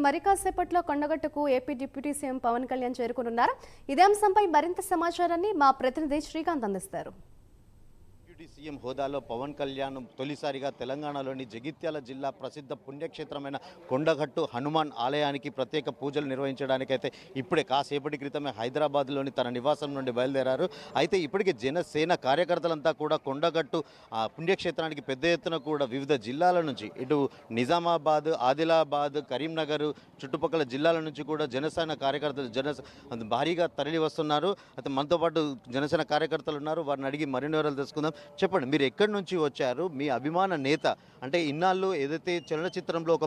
మరి కాసేపట్లో కొండగట్టుకు AP deputy CM Pawan Kalyan చేరుకున్నారు. ఇదే అంశంపై మరింత సమాచారాన్ని మా ప్రతినిధి శ్రీకాంత్ అందిస్తారు. డిప్యూటీ సీఎం హోదాలో పవన్ కళ్యాణ్ తొలిసారిగా తెలంగాణలోని జగిత్యాల జిల్లా ప్రసిద్ధ పుణ్యక్షేత్రమైన కొండగట్టు హనుమాన్ ఆలయానికి ప్రత్యేక పూజలు నిర్వహించడానికైతే ఇప్పుడే కాసేపటి క్రితమే హైదరాబాద్లోని తన నివాసం నుండి బయలుదేరారు. అయితే ఇప్పటికే జనసేన కార్యకర్తలంతా కూడా కొండగట్టు పుణ్యక్షేత్రానికి పెద్ద ఎత్తున కూడా వివిధ జిల్లాల నుంచి ఇటు నిజామాబాద్, ఆదిలాబాద్, కరీంనగర్ చుట్టుపక్కల జిల్లాల నుంచి కూడా జనసేన కార్యకర్తలు భారీగా తరలి వస్తున్నారు. అయితే మనతో పాటు జనసేన కార్యకర్తలు ఉన్నారు, వారిని అడిగి మరిన్ని వివరాలు తెలుసుకుందాం. చెప్పండి, మీరు ఎక్కడి నుంచి వచ్చారు? మీ అభిమాన నేత అంటే ఇన్నాళ్ళు ఏదైతే చలనచిత్రంలో ఒక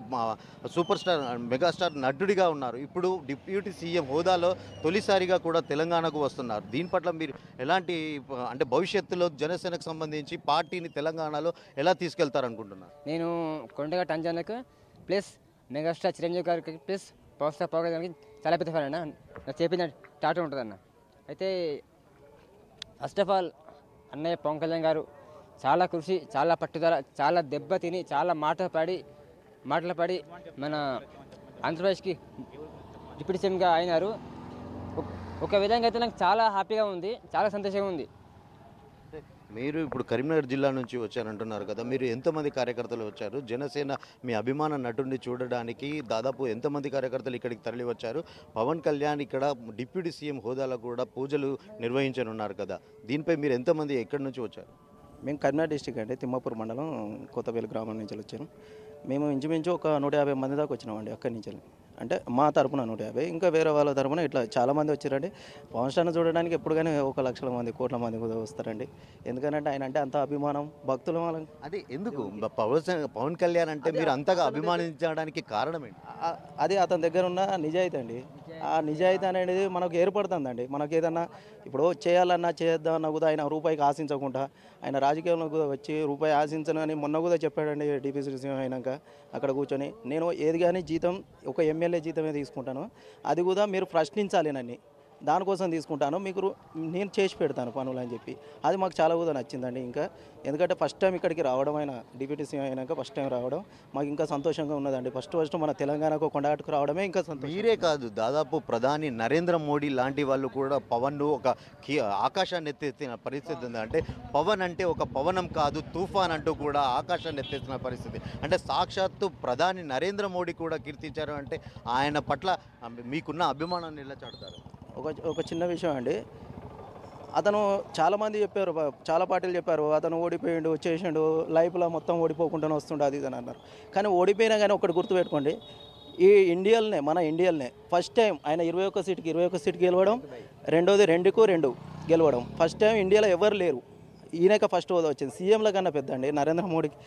సూపర్ స్టార్ మెగాస్టార్ నటుడిగా ఉన్నారు, ఇప్పుడు డిప్యూటీ సీఎం హోదాలో తొలిసారిగా కూడా తెలంగాణకు వస్తున్నారు. దీని పట్ల మీరు ఎలాంటి అంటే భవిష్యత్తులో జనసేనకు సంబంధించి పార్టీని తెలంగాణలో ఎలా తీసుకెళ్తారనుకుంటున్నారు? నేను కొండగట్టు అంజనకు ప్లస్ మెగాస్టార్ చిరంజీవి గారికి ప్లస్ పవర్ స్టార్ పవన్ కళ్యాణ్కి చాలా పెద్ద ఫ్యాన్ అన్న. నాకు చెప్పిన టాటా ఉంటుందన్న. అయితే ఫస్ట్ ఆఫ్ ఆల్ అన్నయ్య పవన్ కళ్యాణ్ గారు చాలా కృషి, చాలా పట్టుదల, చాలా దెబ్బతిని, చాలా మాటలు పడి మన ఆంధ్రప్రదేశ్కి డిప్యూటీ సీఎంగా అయినారు. ఒక విధంగా అయితే నాకు చాలా హ్యాపీగా ఉంది, చాలా సంతోషంగా ఉంది. మీరు ఇప్పుడు కరీంనగర్ జిల్లా నుంచి వచ్చారంటున్నారు కదా, మీరు ఎంతమంది కార్యకర్తలు వచ్చారు? జనసేన మీ అభిమాన నటుడిని చూడడానికి దాదాపు ఎంతమంది కార్యకర్తలు ఇక్కడికి తరలి వచ్చారు? పవన్ కళ్యాణ్ ఇక్కడ డిప్యూటీ సీఎం హోదాలో కూడా పూజలు నిర్వహించనున్నారు కదా, దీనిపై మీరు ఎంతమంది ఎక్కడి నుంచి వచ్చారు? మేము కరీంనగర్ డిస్టిక్ అండి, తిమ్మాపూర్ మండలం కొత్తపల్లి గ్రామం నుంచి వచ్చాను. మేము ఇంచుమించు ఒక 150 మంది దాకా వచ్చినామండి అక్కడి నుంచి. అంటే మా తరపున 150, ఇంకా వేరే వాళ్ళ తరపున ఇట్లా చాలామంది వచ్చారండి. పవన్ స్టార్ని చూడడానికి ఎప్పుడు కానీ 1,00,000 మంది, కోట్ల మంది కూడా వస్తారండి. ఎందుకంటే ఆయన అంటే అంత అభిమానం, భక్తుల వాళ్ళం. అదే ఎందుకు పవన్ కళ్యాణ్ అంటే మీరు అంతగా అభిమానించడానికి కారణం ఏంటి? అది అతని దగ్గర ఉన్న నిజాయితీ అండి. ఆ నిజాయితీ అనేది మనకు ఏర్పడుతుందండి. మనకు ఏదన్నా ఇప్పుడు చేయాలన్నా చేద్దామన్నా కూడా ఆయన రూపాయికి ఆశించకుండా, ఆయన రాజకీయంలో కూడా వచ్చి రూపాయి ఆశించను అని మొన్న కూడా చెప్పాడండి. డిప్యూటీ సీఎం అయినాక అక్కడ కూర్చొని నేను ఏది కానీ జీతం ఒక ఎమ్మెల్యే జీతమే తీసుకుంటాను, అది కూడా మీరు ప్రశ్నించాలి నన్ను, దానికోసం తీసుకుంటాను, మీకు నేను చేసి పెడతాను పనులు అని చెప్పి, అది మాకు చాలా కూడా నచ్చిందండి. ఇంకా ఎందుకంటే ఫస్ట్ టైం ఇక్కడికి రావడం, ఆయన డిప్యూటీ సీఎం అయినాక ఫస్ట్ టైం రావడం మాకు ఇంకా సంతోషంగా ఉన్నదండి. ఫస్ట్ మన తెలంగాణకు కొండగట్టుకు రావడమే ఇంకా సంతోషం. మీరే కాదు, దాదాపు ప్రధాని నరేంద్ర మోడీ లాంటి వాళ్ళు కూడా పవన్ను ఒక ఆకాశాన్ని ఎత్తేసిన పరిస్థితి ఉంది. అంటే పవన్ అంటే ఒక పవనం కాదు, తుఫాన్ అంటూ కూడా ఆకాశాన్ని ఎత్తేసిన పరిస్థితి. అంటే సాక్షాత్తు ప్రధాని నరేంద్ర మోడీ కూడా కీర్తించారు. అంటే ఆయన పట్ల మీకున్న అభిమానాన్ని ఎలా చాటుతారు? ఒక చిన్న విషయం అండి, అతను చాలామంది చెప్పారు, చాలా పార్టీలు చెప్పారు అతను ఓడిపోయిండు, వచ్చేసిండు, లైఫ్లో మొత్తం ఓడిపోకుండానే వస్తుండే అది అని అన్నారు. కానీ ఓడిపోయినా కానీ ఒకటి గుర్తుపెట్టుకోండి, ఈ మన ఇండియల్నే ఫస్ట్ టైం ఆయన 21 సీట్కి గెలవడం, రెండోది 2కు2 గెలవడం. ఫస్ట్ టైం ఇండియాలో ఎవరు లేరు, ఈయనక ఫస్ట్ హోదా వచ్చింది. సీఎంల కన్నా పెద్ద అండి నరేంద్ర మోడీకి.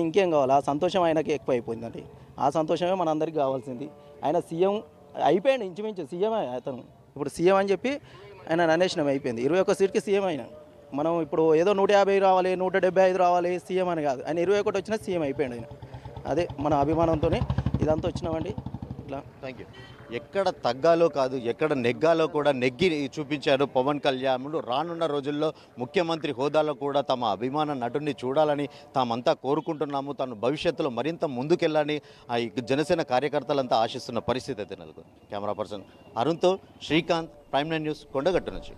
ఇంకేం కావాలి? ఆ సంతోషం ఆయనకి ఎక్కువ అయిపోయిందండి. ఆ సంతోషమే మనందరికీ కావాల్సింది. ఆయన సీఎం అయిపోయాడు, ఇంచుమించు సీఎం అతను. ఇప్పుడు సీఎం అని చెప్పి ఆయన అనేషనం అయిపోయింది. 21 సీట్కి సీఎం అయినా. మనం ఇప్పుడు ఏదో 150 రావాలి, 175 రావాలి సీఎం అని కాదు, ఆయన 21 వచ్చినా సీఎం అయిపోయాడు ఆయన. అదే మన అభిమానంతో ఇదంతా వచ్చినామండి. ఇట్లా థ్యాంక్ యూ. ఎక్కడ తగ్గాలో కాదు, ఎక్కడ నెగ్గాలో కూడా నెగ్గి చూపించారు పవన్ కళ్యాణ్. రానున్న రోజుల్లో ముఖ్యమంత్రి హోదాలో కూడా తమ అభిమాన నటుడిని చూడాలని తామంతా కోరుకుంటున్నాము. తను భవిష్యత్తులో మరింత ముందుకెళ్ళాలని జనసేన కార్యకర్తలంతా ఆశిస్తున్న పరిస్థితి అయితే నెలకొంది. కెమెరా పర్సన్ అరుణ్తో శ్రీకాంత్, ప్రైమ్9 న్యూస్, కొండగట్టు నుంచి.